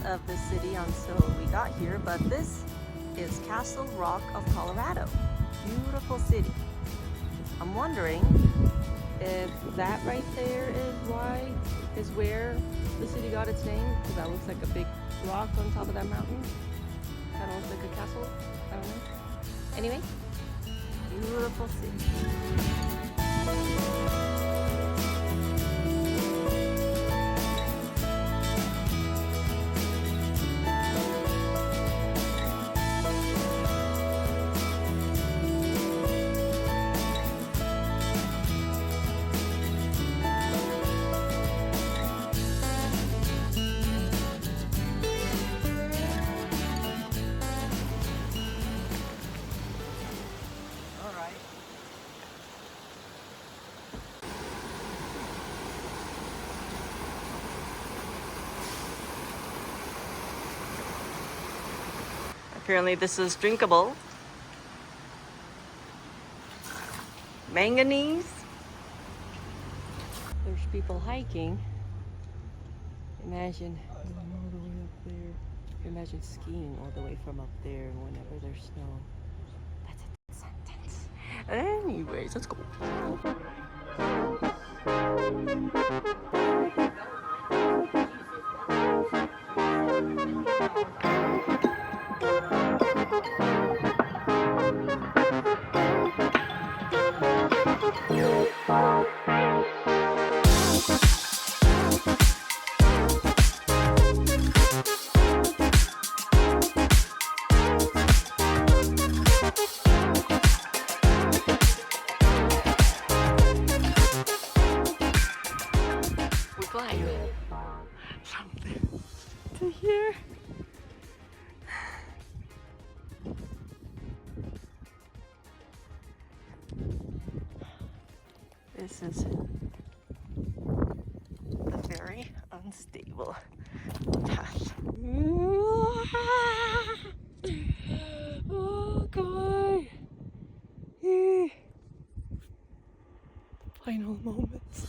of the city until we got here, but this is Castle Rock of Colorado. Beautiful city. I'm wondering if that right there is where the city got its name, because that looks like a big rock on top of that mountain. Kind of looks like a castle. I don't know. Anyway, beautiful city. Apparently this is drinkable. Manganese. There's people hiking. Imagine going all the way up there. Imagine skiing all the way from up there whenever there's snow. That's a sentence. Anyways, let's go. Something to hear. This is a very unstable path. Oh God! Final moments.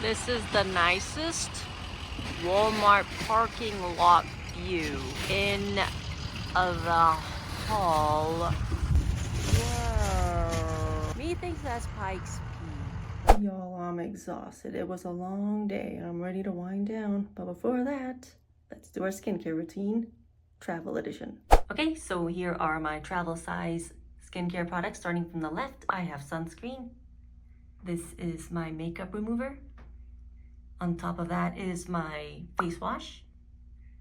This is the nicest Walmart parking lot view in the hall. Whoa. Me thinks that's Pike's Peak. Y'all, I'm exhausted. It was a long day and I'm ready to wind down. But before that, let's do our skincare routine, travel edition. Okay, so here are my travel size skincare products. Starting from the left, I have sunscreen. This is my makeup remover. On top of that is my face wash,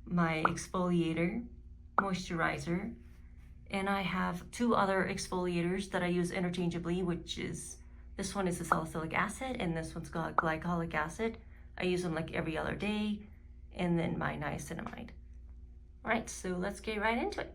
my exfoliator, moisturizer, and I have two other exfoliators that I use interchangeably, which is, this one is the salicylic acid and this one's got glycolic acid. I use them like every other day, and then my niacinamide. All right, so let's get right into it.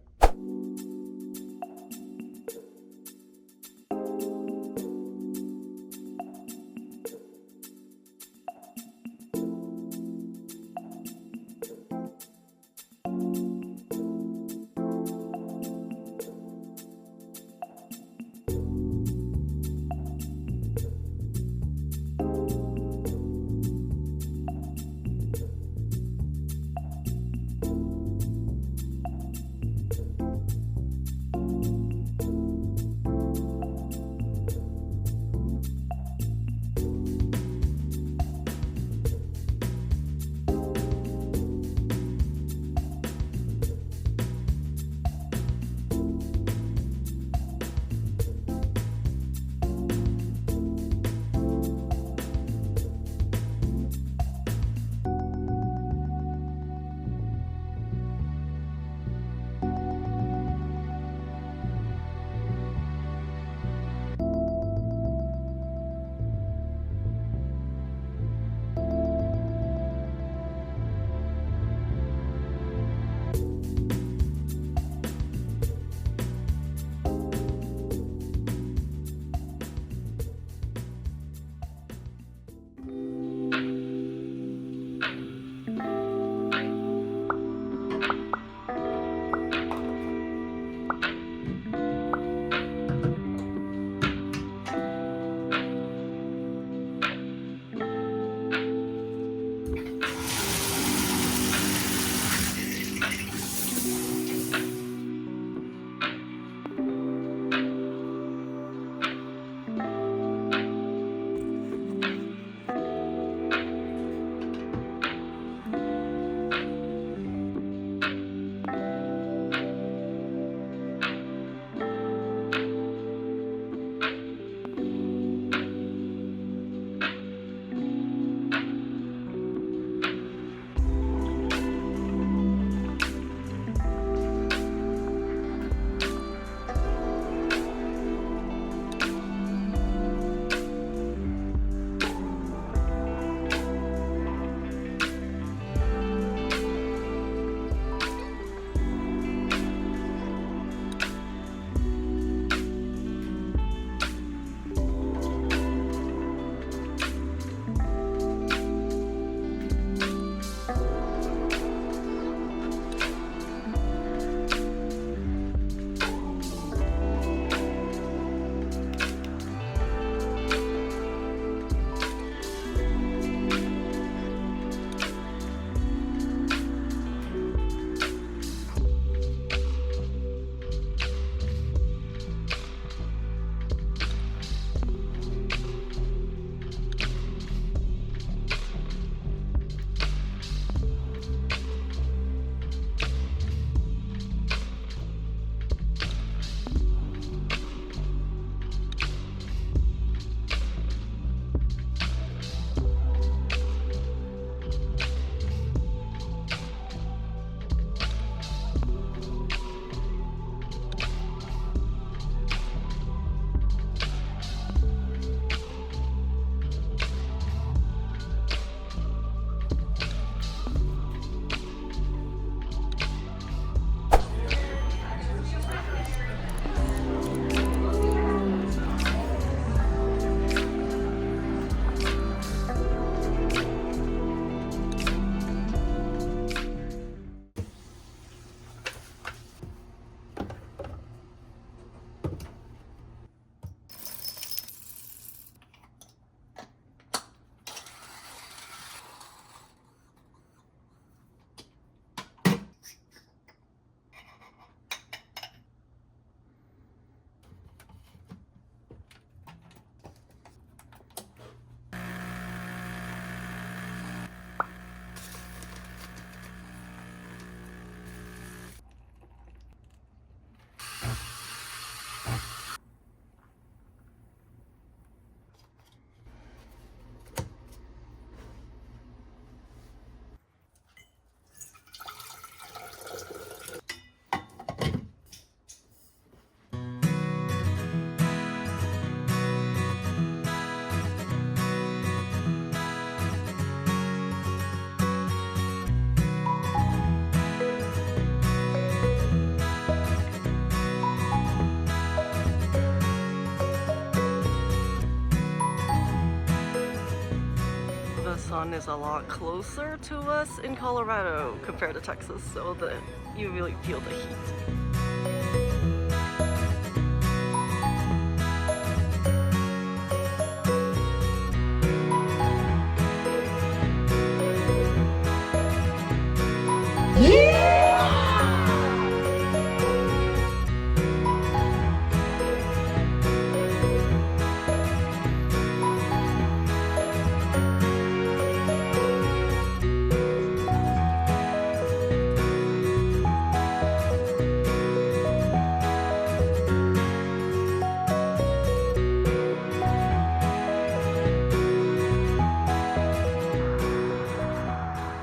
sun is a lot closer to us in Colorado compared to Texas, so that you really feel the heat.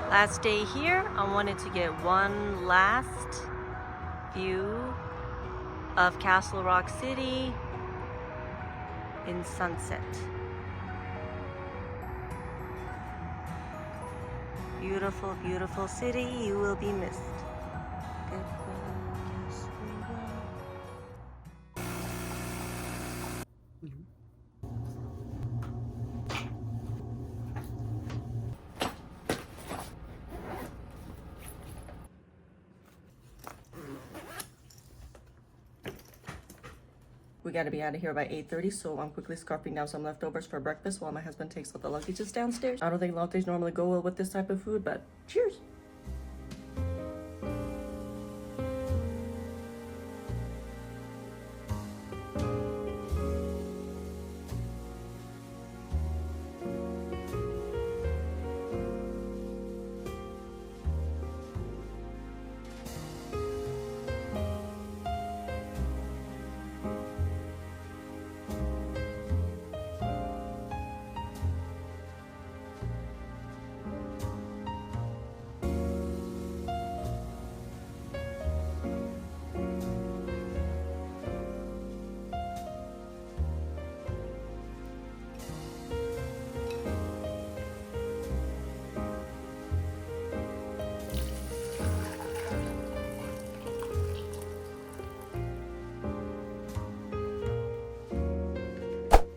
Last day here, I wanted to get one last view of Castle Rock City in sunset. Beautiful, beautiful city, you will be missed. We gotta be out of here by 8:30, so I'm quickly scarfing down some leftovers for breakfast while my husband takes out the luggages downstairs. I don't think lattes normally go well with this type of food, but cheers!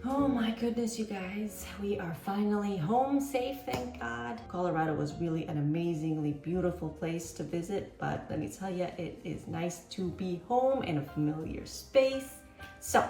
Oh my goodness, you guys, we are finally home safe, thank God. Colorado was really an amazingly beautiful place to visit, but let me tell you, it is nice to be home in a familiar space. So,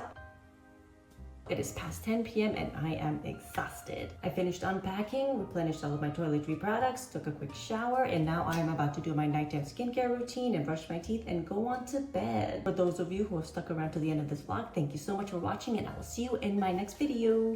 it is past 10 p.m. and I am exhausted. I finished unpacking, replenished all of my toiletry products, took a quick shower, and now I am about to do my nighttime skincare routine and brush my teeth and go on to bed. For those of you who have stuck around to the end of this vlog, thank you so much for watching, and I will see you in my next video.